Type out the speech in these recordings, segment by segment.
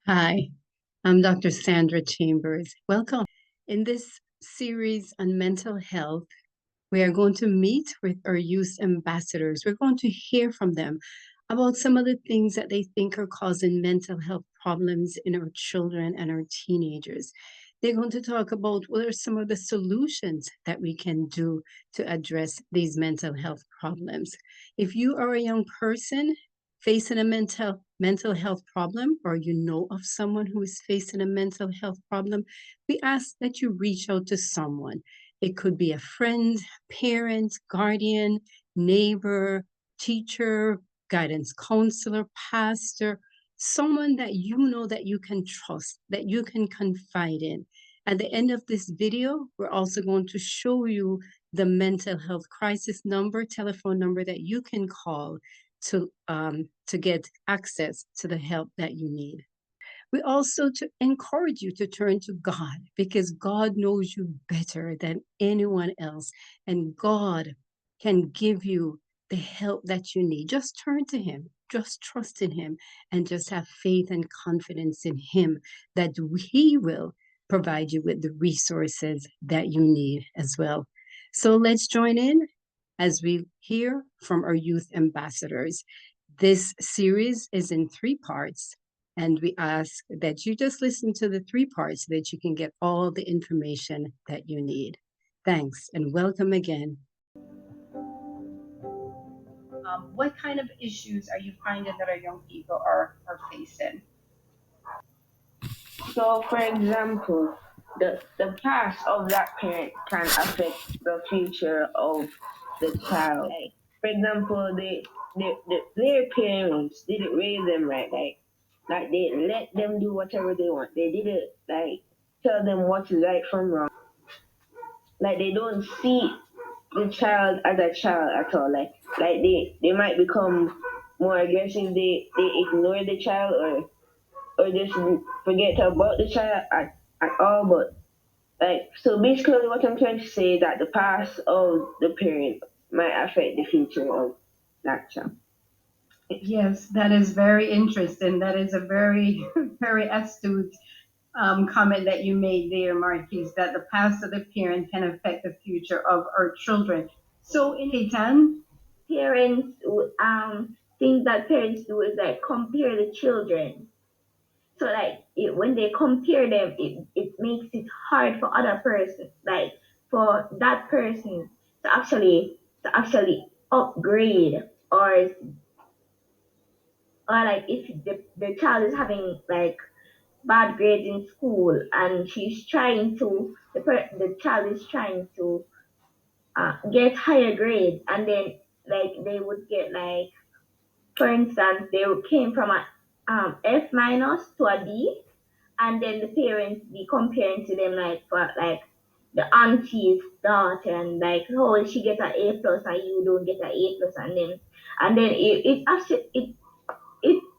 Hi, I'm Dr. Sandra Chambers. Welcome. In this series on mental health, we are going to meet with our youth ambassadors. We're going to hear from them about some of the things that they think are causing mental health problems in our children and our teenagers. They're going to talk about what are some of the solutions that we can do to address these mental health problems. If you are a young person facing a mental health problem, or you know of someone who is facing a mental health problem, we ask that you reach out to someone. It could be a friend, parent, guardian, neighbor, teacher, guidance counselor, pastor, someone that you know that you can trust, that you can confide in. At the end of this video, we're also going to show you the mental health crisis number, telephone number that you can call to get access to the help that you need. We also to encourage you to turn to God because God knows you better than anyone else, and God can give you the help that you need. Just turn to Him, just trust in Him, and just have faith and confidence in Him that He will provide you with the resources that you need as well. So let's join in as we hear from our youth ambassadors. This series is in three parts, and we ask that you just listen to the three parts so that you can get all the information that you need. Thanks, and welcome again. What kind of issues are you finding that our young people are facing? So, for example, the past of that parent can affect the future of the child. Like, for example, their parents didn't raise them right. Like they let them do whatever they want. They didn't like tell them what's right from wrong. Like they don't see the child as a child at all. Like they might become more aggressive. They ignore the child or just forget about the child at all. But like, so basically, what I'm trying to say is that the past of the parent might affect the future of that child. Yes, that is very interesting. That is a very, very astute comment that you made there, Marquise, that the past of the parent can affect the future of our children. So, in Ketan, Parents things that parents do is like compare the children. So like when they compare them, it makes it hard for other person, like for that person to actually upgrade, or like if the child is having like bad grades in school and the child is trying to get higher grades, and then like they would get like, for instance, they came from a F minus to a D, and then the parents be comparing to them like for like the auntie's daughter, and like, oh, she get an A plus and you don't get an A plus, and then it actually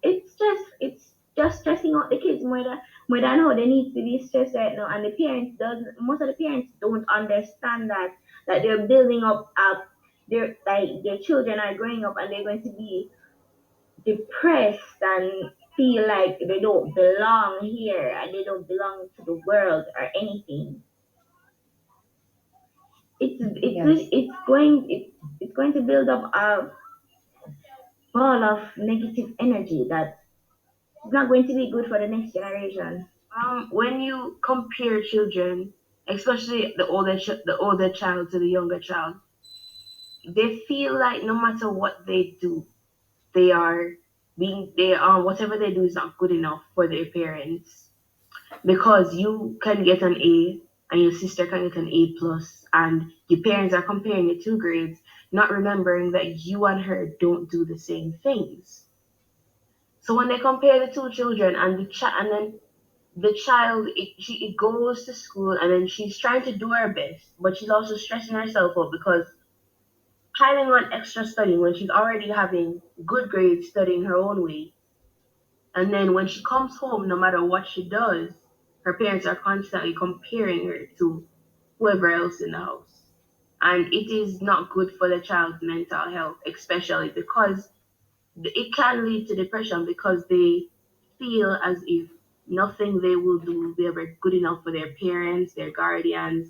it's just stressing out the kids more than how they need to be stressed right now, and the parents does most of the parents don't understand that they're building up their children are growing up and they're going to be depressed and feel like they don't belong here and they don't belong to the world or anything. yes. It's going to build up a ball of negative energy that is not going to be good for the next generation. When you compare children, especially the older child to the younger child, they feel like no matter what they do, they are they are whatever they do is not good enough for their parents, because you can get an A and your sister can get an A plus, and your parents are comparing the two grades, not remembering that you and her don't do the same things. So when they compare the two children and and then the child, it goes to school and then she's trying to do her best, but she's also stressing herself out because piling on extra studying when she's already having good grades studying her own way. And then when she comes home, no matter what she does, her parents are constantly comparing her to whoever else in the house. And it is not good for the child's mental health, especially because it can lead to depression because they feel as if Nothing they will do will be ever good enough for their parents, their guardians,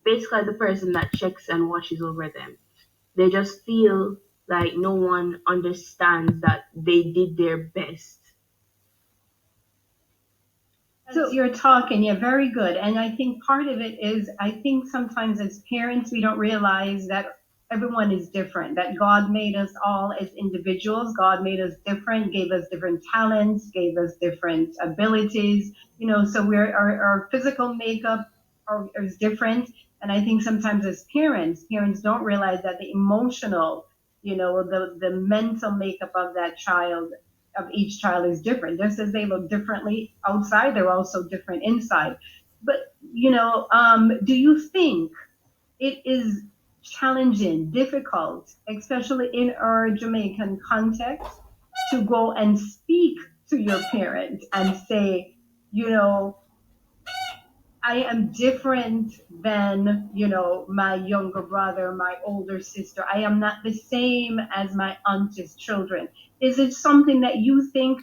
basically the person that checks and watches over them. They just feel like no one understands that they did their best. So you're talking, yeah, very good. And I think part of it is, I think sometimes as parents, we don't realize that everyone is different, that God made us all as individuals. God made us different, gave us different talents, gave us different abilities, so our physical makeup is different. And I think sometimes as parents don't realize that the emotional, the mental makeup of each child is different. Just as they look differently outside, they're also different inside. But do you think it is challenging, difficult, especially in our Jamaican context, to go and speak to your parents and say, you know, I am different than, my younger brother, my older sister. I am not the same as my auntie's children. Is it something that you think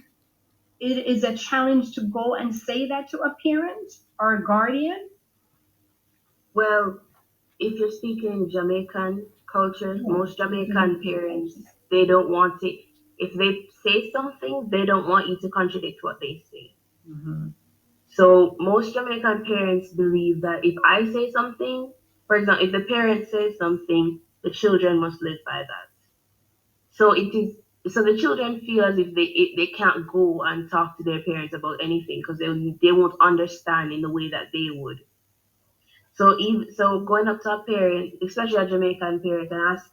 it is a challenge to go and say that to a parent or a guardian? Well, if you're speaking Jamaican culture, most Jamaican parents, they don't want it. If they say something, they don't want you to contradict what they say. Mm-hmm. So most Jamaican parents believe that if I say something, for example, if the parent says something, the children must live by that. So it is. So the children feel as if they can't go and talk to their parents about anything because they won't understand in the way that they would. So going up to a parent, especially a Jamaican parent,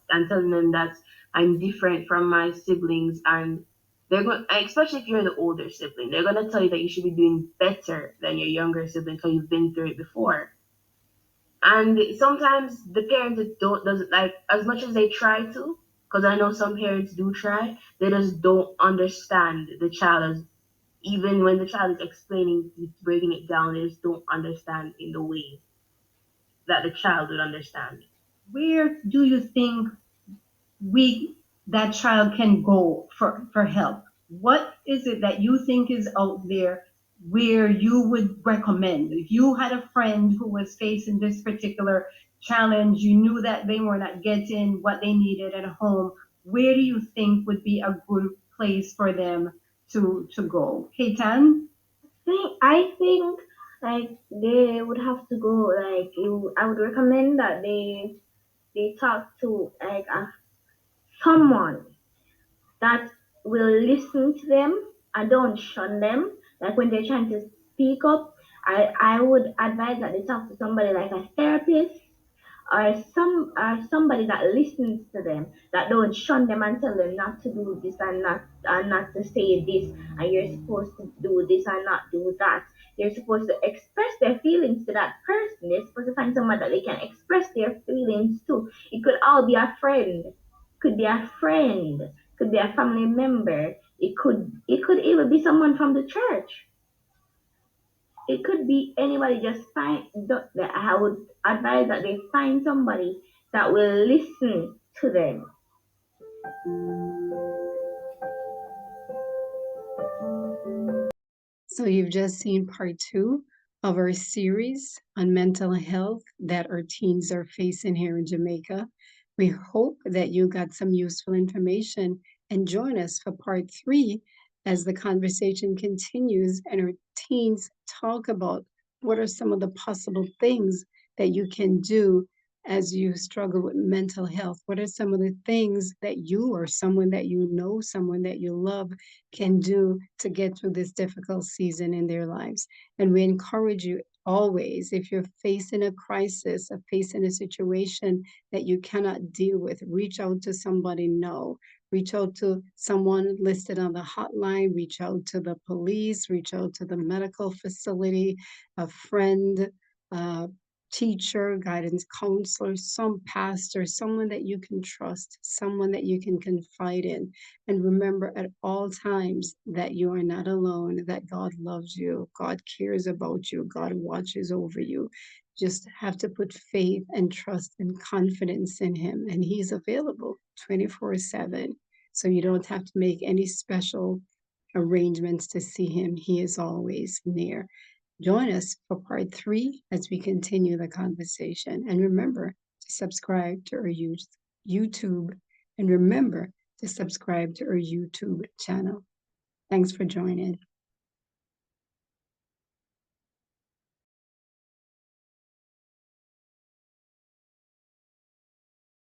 and telling them that I'm different from my siblings, and they're going, especially if you're the older sibling, they're gonna tell you that you should be doing better than your younger sibling because you've been through it before. And sometimes the parents don't doesn't like as much as they try to, because I know some parents do try, they just don't understand the child as even when the child is explaining, breaking it down, they just don't understand in the way that the child would understand. Where do you think we that child can go for help? What is it that you think is out there where you would recommend? If you had a friend who was facing this particular challenge, you knew that they were not getting what they needed at home, where do you think would be a good place for them to go? Kaitan? I think like they would have to go like I would recommend that they talk to like someone that will listen to them and don't shun them. Like when they're trying to speak up, I would advise that they talk to somebody like a therapist or somebody that listens to them, that don't shun them and tell them not to do this and not to say this, and you're supposed to do this and not do that. They're supposed to express their feelings to that person. They're supposed to find someone that they can express their feelings to. It could all be a friend, could be a friend, could be a family member. It could even be someone from the church. It could be anybody. Just find. I would advise that they find somebody that will listen to them. So you've just seen part two of our series on mental health that our teens are facing here in Jamaica. We hope that you got some useful information and join us for part three as the conversation continues and our teens talk about what are some of the possible things that you can do as you struggle with mental health. What are some of the things that you or someone that you know, someone that you love can do to get through this difficult season in their lives. And we encourage you always, if you're facing a crisis or facing a situation that you cannot deal with, reach out to somebody know. Reach out to someone listed on the hotline, reach out to the police, reach out to the medical facility, a friend, uh, teacher, guidance counselor, some pastor, someone that you can trust, someone that you can confide in. And remember at all times that you are not alone, that God loves you, God cares about you, God watches over you. Just have to put faith and trust and confidence in Him, and He's available 24/7. So you don't have to make any special arrangements to see him, he is always near. Join us for part 3 as we continue the conversation. And remember to subscribe to our YouTube. And remember to subscribe to our YouTube channel. Thanks for joining.